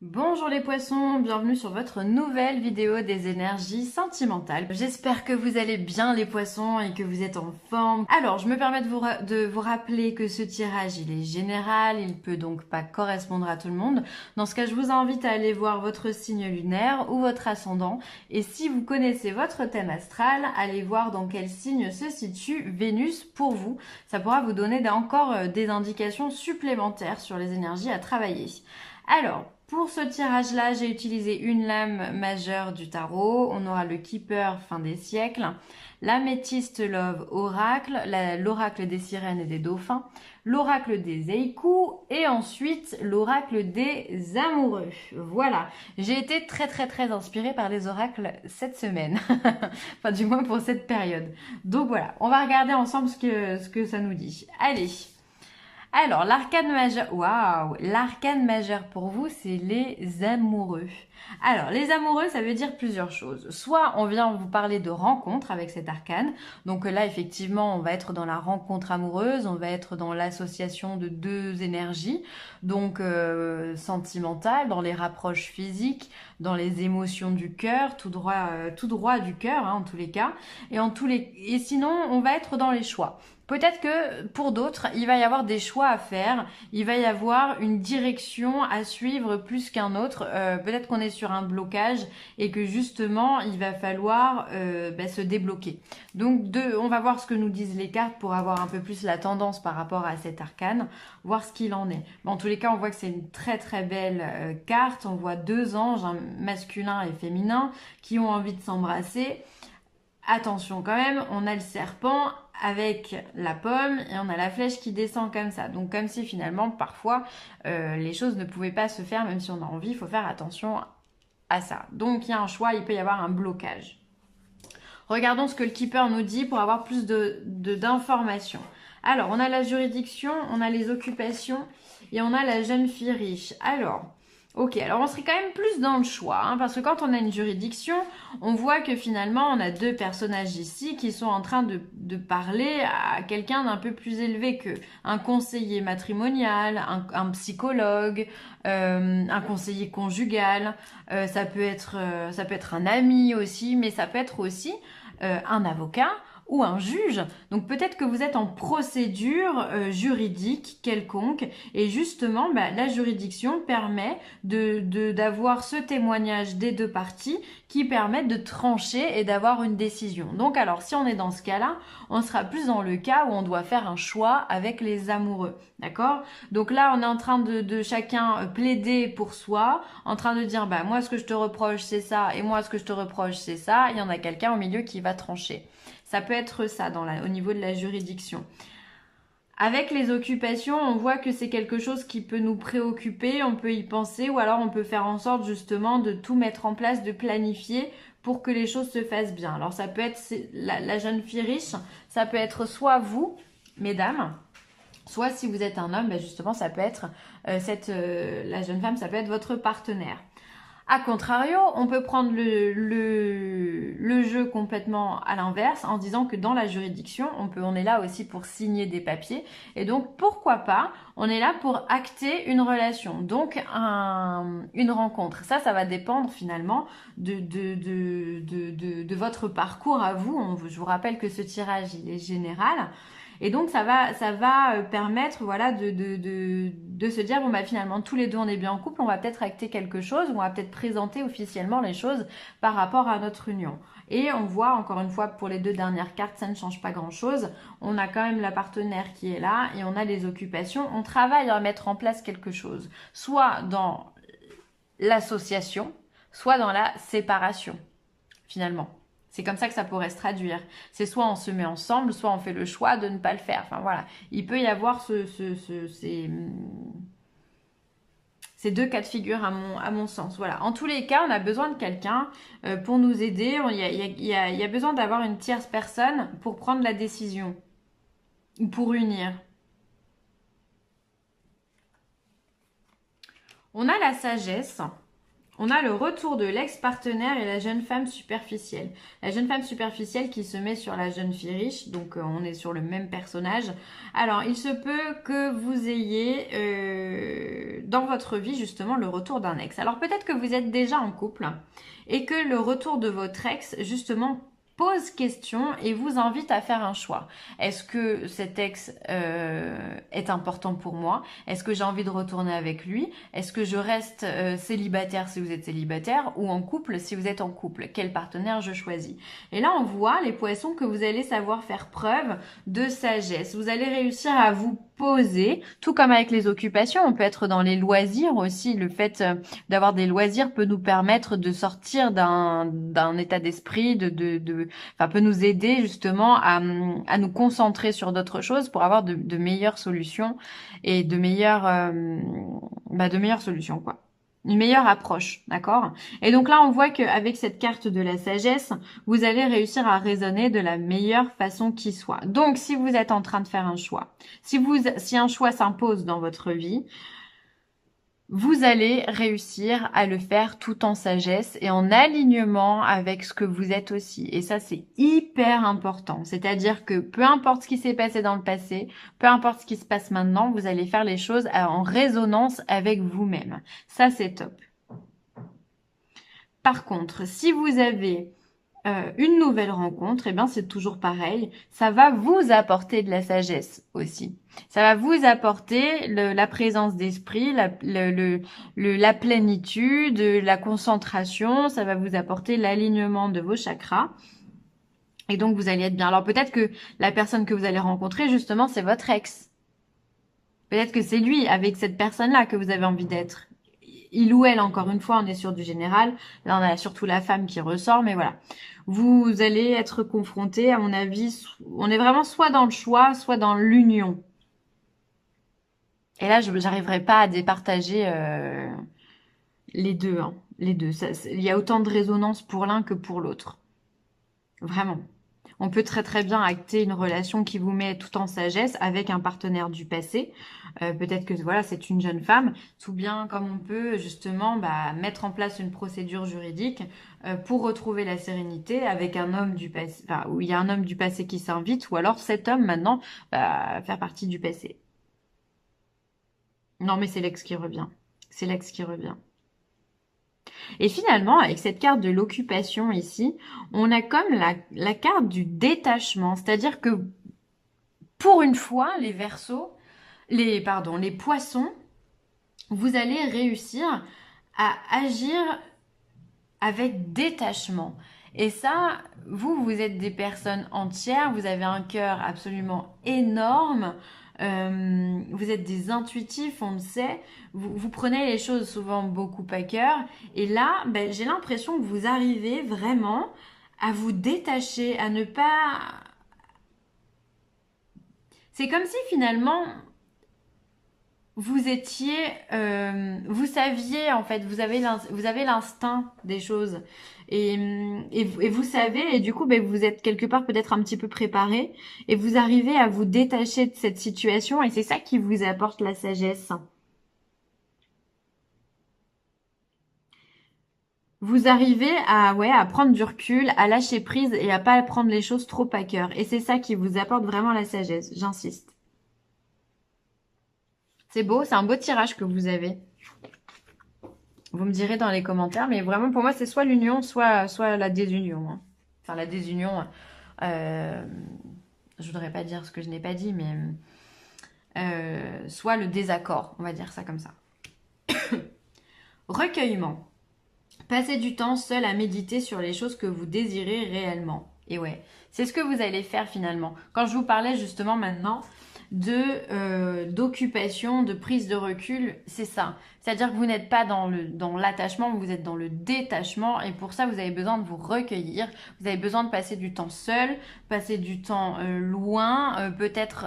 Bonjour les poissons, bienvenue sur votre nouvelle vidéo des énergies sentimentales. J'espère que vous allez bien les poissons et que vous êtes en forme. Alors, je me permets de vous rappeler que ce tirage, il est général, il peut donc pas correspondre à tout le monde. Dans ce cas, je vous invite à aller voir votre signe lunaire ou votre ascendant. Et si vous connaissez votre thème astral, allez voir dans quel signe se situe Vénus pour vous. Ça pourra vous donner encore des indications supplémentaires sur les énergies à travailler. Alors, pour ce tirage-là, j'ai utilisé une lame majeure du tarot. On aura le Keeper fin des siècles, l'améthyste Love Oracle, l'oracle des sirènes et des dauphins, l'oracle des Eiku et ensuite l'oracle des amoureux. Voilà, j'ai été très inspirée par les oracles cette semaine, enfin du moins pour cette période. Donc voilà, on va regarder ensemble ce que ça nous dit. Allez. Alors, l'arcane majeur, waouh, l'arcane majeur pour vous, c'est les amoureux. Alors, les amoureux, ça veut dire plusieurs choses. Soit on vient vous parler de rencontre avec cet arcane. Donc là, effectivement, on va être dans la rencontre amoureuse, on va être dans l'association de deux énergies, donc sentimentale, dans les rapproches physiques, dans les émotions du cœur, tout droit du cœur, hein, en tous les cas. Et sinon, on va être dans les choix. Peut-être que pour d'autres, il va y avoir des choix à faire, il va y avoir une direction à suivre plus qu'un autre. Peut-être qu'on est sur un blocage et que justement, il va falloir se débloquer. Donc, on va voir ce que nous disent les cartes pour avoir un peu plus la tendance par rapport à cet arcane, voir ce qu'il en est. En tous les cas, on voit que c'est une très belle carte. On voit deux anges, un masculin et féminin, qui ont envie de s'embrasser. Attention quand même, on a le serpent avec la pomme et on a la flèche qui descend comme ça. Donc comme si finalement parfois les choses ne pouvaient pas se faire même si on a envie, il faut faire attention à ça. Donc il y a un choix, il peut y avoir un blocage. Regardons ce que le keeper nous dit pour avoir plus d'informations. Alors on a la juridiction, on a les occupations et on a la jeune fille riche. Ok, alors on serait quand même plus dans le choix, hein, parce que quand on a une juridiction, on voit que finalement on a deux personnages ici qui sont en train de parler à quelqu'un d'un peu plus élevé qu'eux. Un conseiller matrimonial, un psychologue, un conseiller conjugal, ça peut être un ami aussi, mais ça peut être aussi un avocat ou un juge. Donc peut-être que vous êtes en procédure juridique quelconque et justement la juridiction permet d'avoir ce témoignage des deux parties qui permettent de trancher et d'avoir une décision. Donc alors si on est dans ce cas-là, on sera plus dans le cas où on doit faire un choix avec les amoureux. D'accord? Donc là on est en train de chacun plaider pour soi, en train de dire moi ce que je te reproche c'est ça et moi ce que je te reproche c'est ça. Il y en a quelqu'un au milieu qui va trancher. Ça peut être ça au niveau de la juridiction. Avec les occupations, on voit que c'est quelque chose qui peut nous préoccuper, on peut y penser ou alors on peut faire en sorte justement de tout mettre en place, de planifier pour que les choses se fassent bien. Alors ça peut être la jeune fille riche, ça peut être soit vous, mesdames, soit si vous êtes un homme, justement ça peut être la jeune femme, ça peut être votre partenaire. A contrario, on peut prendre le jeu complètement à l'inverse en disant que dans la juridiction, on est là aussi pour signer des papiers. Et donc, pourquoi pas, on est là pour acter une relation, donc une rencontre. Ça va dépendre finalement de votre parcours à vous. Je vous rappelle que ce tirage, il est général. Et donc ça va permettre de se dire finalement tous les deux on est bien en couple, on va peut-être acter quelque chose, on va peut-être présenter officiellement les choses par rapport à notre union. Et on voit encore une fois pour les deux dernières cartes ça ne change pas grand-chose. On a quand même la partenaire qui est là et on a les occupations. On travaille à mettre en place quelque chose, soit dans l'association, soit dans la séparation finalement. C'est comme ça que ça pourrait se traduire. C'est soit on se met ensemble, soit on fait le choix de ne pas le faire. Enfin voilà, il peut y avoir ces deux cas de figure à mon sens. Voilà. En tous les cas, on a besoin de quelqu'un pour nous aider. Il y a besoin d'avoir une tierce personne pour prendre la décision ou pour unir. On a la sagesse. On a le retour de l'ex-partenaire et la jeune femme superficielle. La jeune femme superficielle qui se met sur la jeune fille riche, donc on est sur le même personnage. Alors, il se peut que vous ayez dans votre vie justement le retour d'un ex. Alors peut-être que vous êtes déjà en couple et que le retour de votre ex justement pose question et vous invite à faire un choix. Est-ce que cet ex est important pour moi? Est-ce que j'ai envie de retourner avec lui? Est-ce que je reste célibataire si vous êtes célibataire ou en couple si vous êtes en couple? Quel partenaire je choisis? Et là, on voit les poissons que vous allez savoir faire preuve de sagesse. Vous allez réussir à vous poser, tout comme avec les occupations. On peut être dans les loisirs aussi. Le fait d'avoir des loisirs peut nous permettre de sortir d'un état d'esprit, enfin, peut nous aider justement à nous concentrer sur d'autres choses pour avoir de meilleures solutions et de meilleures solutions, quoi. Une meilleure approche, d'accord? Et donc là, on voit qu'avec cette carte de la sagesse, vous allez réussir à raisonner de la meilleure façon qui soit. Donc, si vous êtes en train de faire un choix, si un choix s'impose dans votre vie, vous allez réussir à le faire tout en sagesse et en alignement avec ce que vous êtes aussi. Et ça, c'est hyper important. C'est-à-dire que peu importe ce qui s'est passé dans le passé, peu importe ce qui se passe maintenant, vous allez faire les choses en résonance avec vous-même. Ça, c'est top. Par contre, si vous avez une nouvelle rencontre, eh bien c'est toujours pareil, ça va vous apporter de la sagesse aussi. Ça va vous apporter la présence d'esprit, la plénitude, la concentration, ça va vous apporter l'alignement de vos chakras. Et donc vous allez être bien. Alors peut-être que la personne que vous allez rencontrer, justement, c'est votre ex. Peut-être que c'est lui, avec cette personne-là, que vous avez envie d'être. Il ou elle, encore une fois, on est sur du général. Là, on a surtout la femme qui ressort, mais voilà. Vous allez être confronté, à mon avis, on est vraiment soit dans le choix, soit dans l'union. Et là, je n'arriverai pas à départager les deux. Hein, les deux. Il y a autant de résonance pour l'un que pour l'autre. Vraiment. On peut très très bien acter une relation qui vous met tout en sagesse avec un partenaire du passé. Peut-être que voilà, c'est une jeune femme, tout bien comme on peut justement mettre en place une procédure juridique pour retrouver la sérénité avec un homme du passé, enfin, où il y a un homme du passé qui s'invite, ou alors cet homme maintenant va faire partie du passé. Non mais c'est l'ex qui revient. C'est l'ex qui revient. Et finalement, avec cette carte de l'occupation ici, on a comme la carte du détachement. C'est-à-dire que pour une fois, les Verseaux, les poissons, vous allez réussir à agir avec détachement. Et ça, vous êtes des personnes entières, vous avez un cœur absolument énorme, vous êtes des intuitifs, on le sait, vous prenez les choses souvent beaucoup à cœur. Et là, j'ai l'impression que vous arrivez vraiment à vous détacher, à ne pas... C'est comme si finalement... vous saviez en fait, vous avez l'instinct des choses et vous savez et du coup vous êtes quelque part peut-être un petit peu préparé et vous arrivez à vous détacher de cette situation et c'est ça qui vous apporte la sagesse. Vous arrivez à prendre du recul, à lâcher prise et à pas prendre les choses trop à cœur et c'est ça qui vous apporte vraiment la sagesse, j'insiste. C'est beau, c'est un beau tirage que vous avez. Vous me direz dans les commentaires, mais vraiment pour moi c'est soit l'union, soit la désunion. Hein. Enfin la désunion, je voudrais pas dire ce que je n'ai pas dit, mais soit le désaccord, on va dire ça comme ça. Recueillement. Passez du temps seul à méditer sur les choses que vous désirez réellement. Et ouais, c'est ce que vous allez faire finalement. Quand je vous parlais justement maintenant d'occupation, de prise de recul, c'est ça. C'est-à-dire que vous n'êtes pas dans l'attachement, vous êtes dans le détachement et pour ça vous avez besoin de vous recueillir, vous avez besoin de passer du temps seul, passer du temps loin, peut-être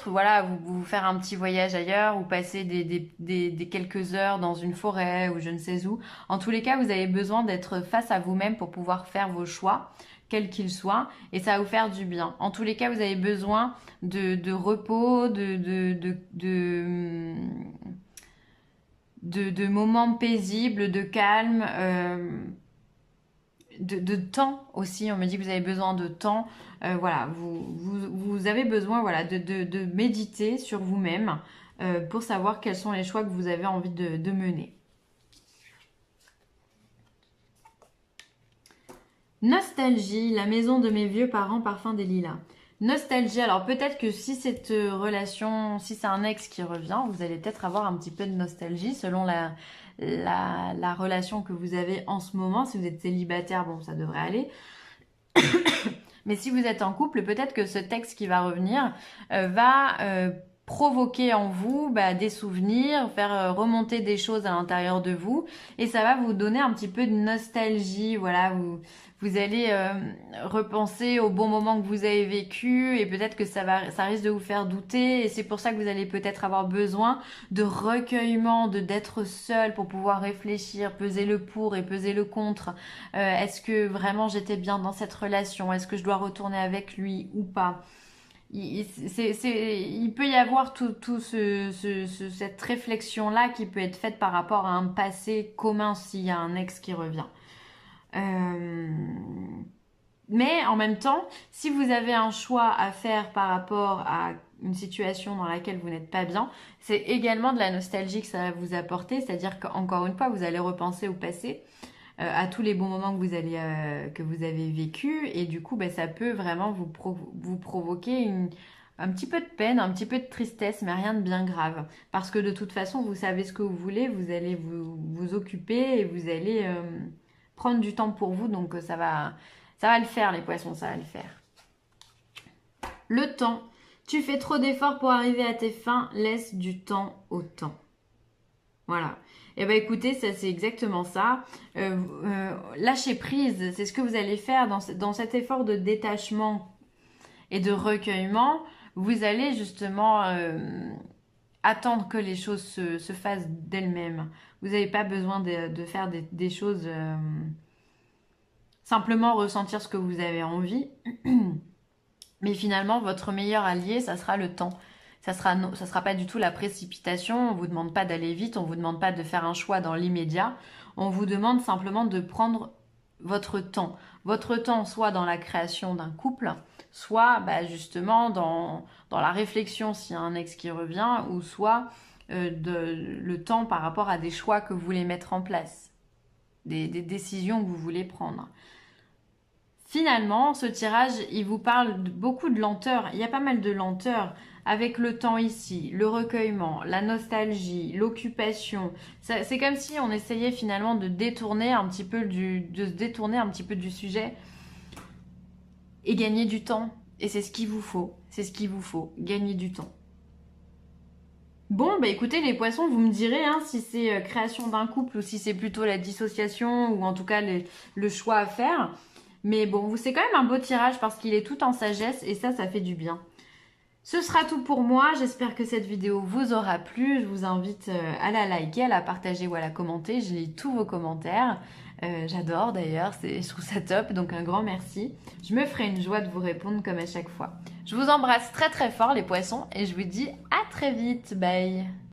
voilà vous faire un petit voyage ailleurs ou passer des quelques heures dans une forêt ou je ne sais où. En tous les cas, vous avez besoin d'être face à vous-même pour pouvoir faire vos choix quel qu'il soit, et ça va vous faire du bien. En tous les cas, vous avez besoin de repos, de de moments paisibles, de calme, de temps aussi. On me dit que vous avez besoin de temps. Voilà, vous avez besoin voilà, de méditer sur vous-même pour savoir quels sont les choix que vous avez envie de mener. Nostalgie, la maison de mes vieux parents, parfum des lilas. Nostalgie, alors peut-être que si cette relation, si c'est un ex qui revient, vous allez peut-être avoir un petit peu de nostalgie selon la relation que vous avez en ce moment. Si vous êtes célibataire, bon, ça devrait aller. Mais si vous êtes en couple, peut-être que ce texte qui va revenir va provoquer en vous des souvenirs, faire remonter des choses à l'intérieur de vous. Et ça va vous donner un petit peu de nostalgie. Voilà, vous allez repenser au bon moment que vous avez vécu et peut-être que ça risque de vous faire douter. Et c'est pour ça que vous allez peut-être avoir besoin de recueillement, d'être seul pour pouvoir réfléchir, peser le pour et peser le contre. Est-ce que vraiment j'étais bien dans cette relation? Est-ce que je dois retourner avec lui ou pas? Il peut y avoir cette réflexion-là qui peut être faite par rapport à un passé commun s'il y a un ex qui revient. Mais en même temps, si vous avez un choix à faire par rapport à une situation dans laquelle vous n'êtes pas bien, c'est également de la nostalgie que ça va vous apporter, c'est-à-dire qu'encore une fois, vous allez repenser au passé, à tous les bons moments que vous avez vécu, et du coup, ça peut vraiment vous provoquer un petit peu de peine, un petit peu de tristesse, mais rien de bien grave. Parce que de toute façon, vous savez ce que vous voulez, vous allez vous occuper et vous allez prendre du temps pour vous, donc ça va le faire, les poissons, ça va le faire. Le temps. Tu fais trop d'efforts pour arriver à tes fins, laisse du temps au temps. Voilà. Et écoutez, ça c'est exactement ça. Lâcher prise, c'est ce que vous allez faire dans cet effort de détachement et de recueillement. Vous allez justement attendre que les choses se fassent d'elles-mêmes. Vous n'avez pas besoin de faire des choses... simplement ressentir ce que vous avez envie. Mais finalement, votre meilleur allié, ça sera le temps. Ça sera pas du tout la précipitation. On ne vous demande pas d'aller vite. On ne vous demande pas de faire un choix dans l'immédiat. On vous demande simplement de prendre votre temps. Votre temps, soit dans la création d'un couple, soit justement dans la réflexion s'il y a un ex qui revient, ou soit le temps par rapport à des choix que vous voulez mettre en place, des décisions que vous voulez prendre. Finalement, ce tirage, il vous parle beaucoup de lenteur. Il y a pas mal de lenteur avec le temps ici, le recueillement, la nostalgie, l'occupation. C'est comme si on essayait finalement de se détourner un petit peu du sujet et gagner du temps. Et c'est ce qu'il vous faut. C'est ce qu'il vous faut, gagner du temps. Bon, écoutez les poissons, vous me direz si c'est création d'un couple ou si c'est plutôt la dissociation ou en tout cas le choix à faire. Mais bon, c'est quand même un beau tirage parce qu'il est tout en sagesse et ça fait du bien. Ce sera tout pour moi. J'espère que cette vidéo vous aura plu. Je vous invite à la liker, à la partager ou à la commenter. Je lis tous vos commentaires. J'adore d'ailleurs, je trouve ça top. Donc un grand merci. Je me ferai une joie de vous répondre comme à chaque fois. Je vous embrasse très très fort les poissons et je vous dis à très vite. Bye!